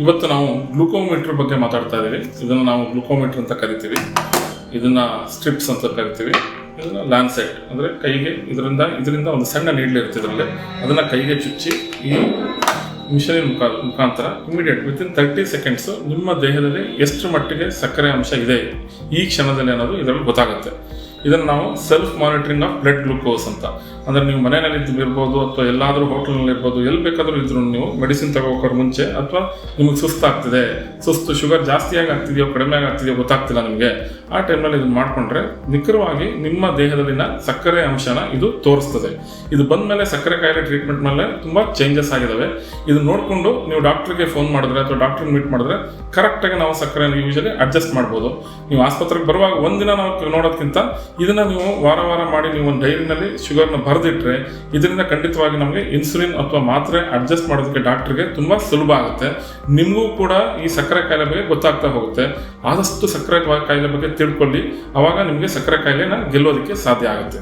ಇವತ್ತು ನಾವು ಗ್ಲೂಕೋಮೀಟರ್ ಬಗ್ಗೆ ಮಾತಾಡ್ತಾ ಇದ್ದೀವಿ. ಇದನ್ನು ನಾವು ಗ್ಲೂಕೋಮೀಟರ್ ಅಂತ ಕರಿತೀವಿ, ಇದನ್ನು ಸ್ಟ್ರಿಪ್ಸ್ ಅಂತ ಕರಿತೀವಿ, ಇದನ್ನು ಲ್ಯಾನ್ಸೆಟ್ ಅಂದರೆ ಕೈಗೆ ಇದರಿಂದ ಒಂದು ಸಣ್ಣ ನೀಡ್ಲ್ ಇರ್ತಿದ್ರಲ್ಲಿ ಅದನ್ನು ಕೈಗೆ ಚುಚ್ಚಿ ಈ ಮಿಷನಿನ ಮುಖಾಂತರ ಇಮಿಡಿಯೇಟ್ ವಿತಿನ್ 30 ಸೆಕೆಂಡ್ಸು ನಿಮ್ಮ ದೇಹದಲ್ಲಿ ಎಷ್ಟು ಮಟ್ಟಿಗೆ ಸಕ್ಕರೆ ಅಂಶ ಇದೆ ಈ ಕ್ಷಣದಲ್ಲಿ ಅನ್ನೋದು ಇದರಲ್ಲಿ ಗೊತ್ತಾಗುತ್ತೆ. ಇದನ್ನು ನಾವು self monitoring of blood glucose ಅಂತ, ಅಂದರೆ ನೀವು ಮನೆಯಲ್ಲಿ ಇರ್ಬೋದು ಅಥವಾ ಎಲ್ಲಾದರೂ ಹೋಟೆಲ್ನಲ್ಲಿ ಇರ್ಬೋದು, ಎಲ್ಲಿ ಬೇಕಾದರೂ ಇದ್ರೂ ನೀವು ಮೆಡಿಸಿನ್ ತಗೋಕೋರ್ ಮುಂಚೆ ಅಥವಾ ನಿಮಗೆ ಸುಸ್ತಾಗ್ತಿದೆ, ಶುಗರ್ ಜಾಸ್ತಿಯಾಗಿ ಆಗ್ತಿದೆಯೋ ಕಡಿಮೆ ಆಗ್ತಿದೆಯೋ ಗೊತ್ತಾಗ್ತಿಲ್ಲ ನಿಮಗೆ, ಆ ಟೈಮ್ನಲ್ಲಿ ಇದನ್ನು ಮಾಡಿಕೊಂಡ್ರೆ ನಿಖರವಾಗಿ ನಿಮ್ಮ ದೇಹದಲ್ಲಿನ ಸಕ್ಕರೆ ಅಂಶನ ಇದು ತೋರಿಸ್ತದೆ. ಇದು ಬಂದ ಮೇಲೆ ಸಕ್ಕರೆ ಕಾಯಿಲೆ ಟ್ರೀಟ್ಮೆಂಟ್ ಮೇಲೆ ತುಂಬ ಚೇಂಜಸ್ ಆಗಿದ್ದಾವೆ. ಇದು ನೋಡಿಕೊಂಡು ನೀವು ಡಾಕ್ಟ್ರಿಗೆ ಫೋನ್ ಮಾಡಿದ್ರೆ ಅಥವಾ ಡಾಕ್ಟ್ರಿಗೆ ಮೀಟ್ ಮಾಡಿದ್ರೆ ಕರೆಕ್ಟಾಗಿ ನಾವು ಸಕ್ಕರೆ ಯೂಶಲಿ ಅಡ್ಜಸ್ಟ್ ಮಾಡ್ಬೋದು. ನೀವು ಆಸ್ಪತ್ರೆಗೆ ಬರುವಾಗ ಒಂದಿನ ನಾವು ನೋಡೋದಕ್ಕಿಂತ ಇದನ್ನು ನೀವು ವಾರ ಮಾಡಿ ನೀವು ಒಂದು ಡೈರಿನಲ್ಲಿ ಶುಗರ್ನ ಬರೆದಿಟ್ರೆ ಇದರಿಂದ ಖಂಡಿತವಾಗಿ ನಮಗೆ ಇನ್ಸುಲಿನ್ ಅಥವಾ ಮಾತ್ರೆ ಅಡ್ಜಸ್ಟ್ ಮಾಡೋದಕ್ಕೆ ಡಾಕ್ಟ್ರಿಗೆ ತುಂಬ ಸುಲಭ ಆಗುತ್ತೆ. ನಿಮಗೂ ಕೂಡ ಈ ಸಕ್ಕರೆ ಕಾಯಿಲೆ ಬಗ್ಗೆ ಗೊತ್ತಾಗ್ತಾ ಹೋಗುತ್ತೆ. ಆದಷ್ಟು ಸಕ್ಕರೆ ಕಾಯಿಲೆ ಬಗ್ಗೆ ತಿಳ್ಕೊಳ್ಳಿ, ಆವಾಗ ನಿಮಗೆ ಸಕ್ಕರೆ ಕಾಯಿಲೆನ ಗೆಲ್ಲೋದಕ್ಕೆ ಸಾಧ್ಯ ಆಗುತ್ತೆ.